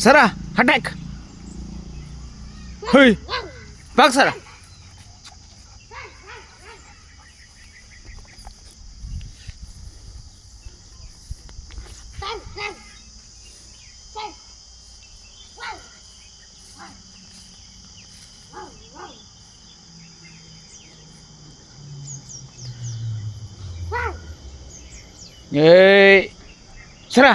ಸರ attack. ಹುಯ್ ಬಾಕ್ ಸರ. ಏಯ್ ಸರ.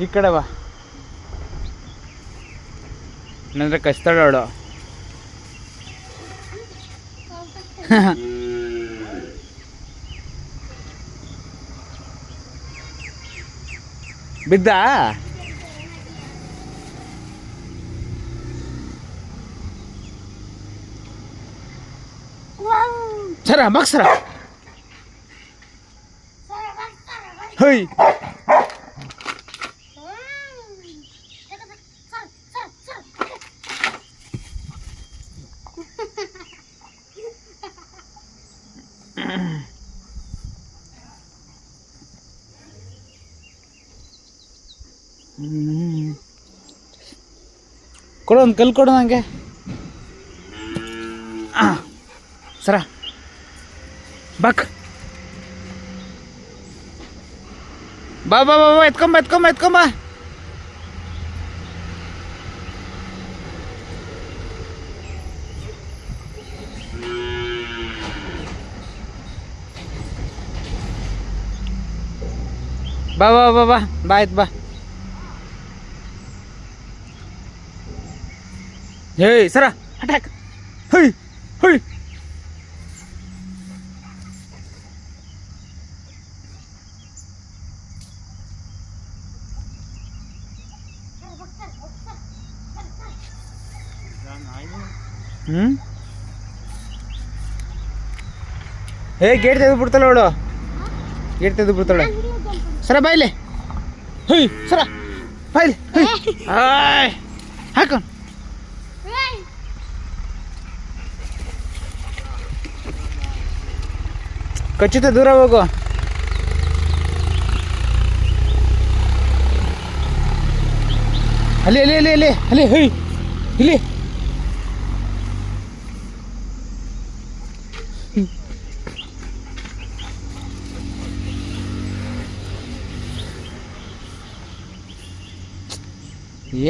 ಈ ಕಡೆ ಬಾ, ನಂದ್ರೆ ಕಚ್ತಾಳು. ಬಿದ್ದ ಸರ ಬಾಕ್ ಸರ. ಹೊಯ್ ಕೊಡು, ಒಂದು ಕಲ್ಲು ಕೊಡು ನನಗೆ. ಸರ ಬಾಕ್. ಬಾ ಬಾ ಬಾ ಬಾ, ಎತ್ಕೊಂಬ ಎತ್ಕೊಂಬ ಎತ್ಕೊಂಬ. ಬಾ ಬಾ ಬಾ ಬಾ ಬಾ, ಆಯ್ತು ಬಾ. ಹೇಯ್ ಸರ ಅಟ್ಯಾಕ್. ಹುಯ್ ಹುಯ್. ಹೇ ಗೇಟ್ ತೆಗೆದು ಬಿಡ್ತಾಳೆ ಅವಳು, ಗೇಟ್ ತೆಗೆದು ಬಿಡ್ತಾಳೆ. ಸರ ಬಾಯ್ಲೆ. ಹುಯ್ ಸರ ಬಾಯ್ಲೆ. ಹಾಯ್ ಹಾಕ. ಕಚ್ಚುತ್ತೆ, ದೂರ ಹೋಗು. ಅಲ್ಲಿ ಅಲ್ಲಿ ಅಲ್ಲಿ ಅಲ್ಲಿ ಅಲ್ಲಿ. ಹುಯ್ ಇಲ್ಲಿ.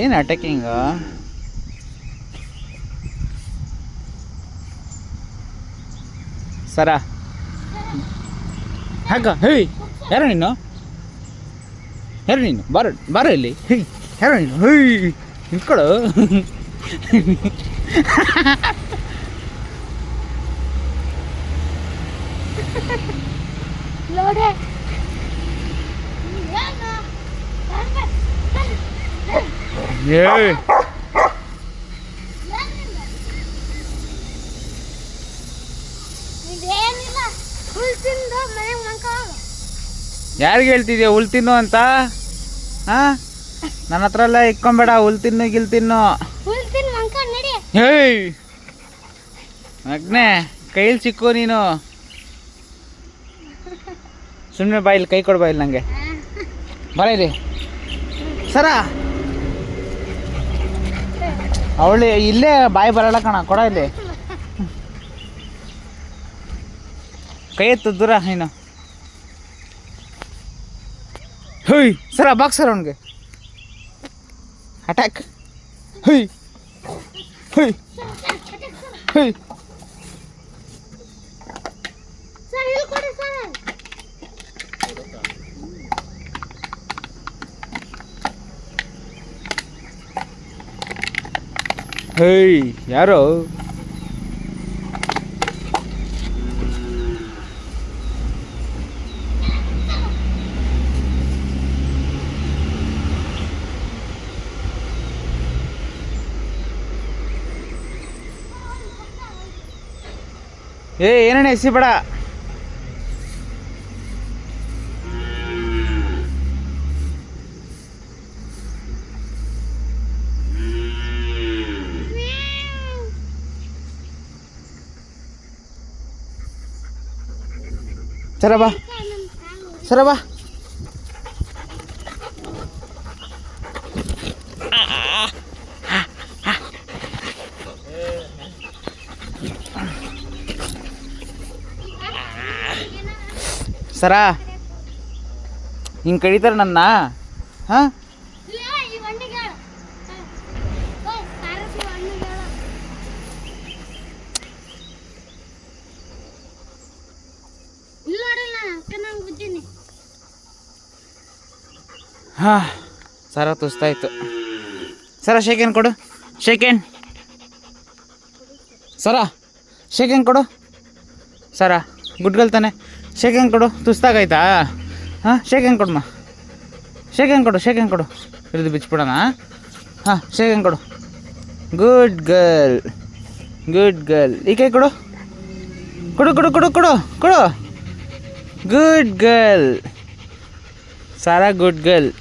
ಏನು ಅಟ್ಯಾಕಿಂಗ? ಸರ ಹಾಕ. ಹೇಯ್ ಯಾರು ನೀನು? ಯಾರು ನೀನು? ಬಾರ ಬಾರ ಇಲ್ಲಿ. ಹೇಯ್ ಯಾರು ನೀನು? ಹೇಯ್ ನಿಂತ್ಕೊಳು. ಏಯ್ ಯಾರಿಗೆ ಹೇಳ್ತಿದ್ಯಾ ಹುಲ್ ತಿನ್ನು ಅಂತ? ಹಾಂ, ನನ್ನ ಹತ್ರ ಎಲ್ಲ ಇಕ್ಕೊಂಬೇಡ. ಹುಲ್ ತಿನ್ನು ಗಿಲ್ ತಿನ್ನು. ಹೇಯ್ ಮಗ್ನೆ, ಕೈಲಿ ಸಿಕ್ಕೋ ನೀನು. ಸುಮ್ಮನೆ ಬಾಯಿಲ್ ಕೈ ಕೊಡು, ಬಾಯಿಲ್ ನನಗೆ. ಬರ ಇಲ್ಲಿ ಸರ. ಅವಳು ಇಲ್ಲೇ ಬಾಯಿ ಬರಲ್ಲ ಕಣ, ಕೊಡ ಇಲ್ಲಿ. ಕೈ ಎತ್ತು, ದೂರ ನೀನು. ಹುಯ್ ಸರ ಬಾಕ್ ಸರ್ ಅವನಿಗೆ. ಅಟ್ಯಾಕ್. ಹುಯ್ ಹುಯ್ ಹುಯ್. ಹೇಯ್ ಯಾರೋ? ಏನಣ್ಣ ಎಸಿ ಬೇಡ. ಸರ ಬಾ ಸರ ಬಾ. ಸರ ಹಿಂಗೆ ಕಡಿತಾರೆ ನನ್ನ. ಹಾಂ ಹಾಂ ಸರ ತುಸ್ತಾಯ್ತು. ಸರ ಶೇಕೆನ್ ಕೊಡು, ಶೇಕೆನ್. ಸರ ಶೇಕೆನ್ ಕೊಡು. ಸರ ಗುಡ್ಗಲ್ ತಾನೆ, ಶೇಕೆನ್ ಕೊಡು. ತುಸ್ತಾಗೈತಾ? ಹಾಂ ಶೇಕೆನ್ ಕೊಡಮ್ಮ, ಶೇಕೆನ್ ಕೊಡು, ಶೇಕೆನ್ ಕೊಡು. ಹಿಡಿದು ಬಿಚ್ಬಿಡೋಣ. ಹಾಂ ಶೇಕೆನ್ ಕೊಡು. Good girl, good girl. ಈ ಕೈ ಕೊಡು, ಕೊಡು ಕೊಡು ಕೊಡು ಕೊಡು ಕೊಡು. Good girl Sara, good girl.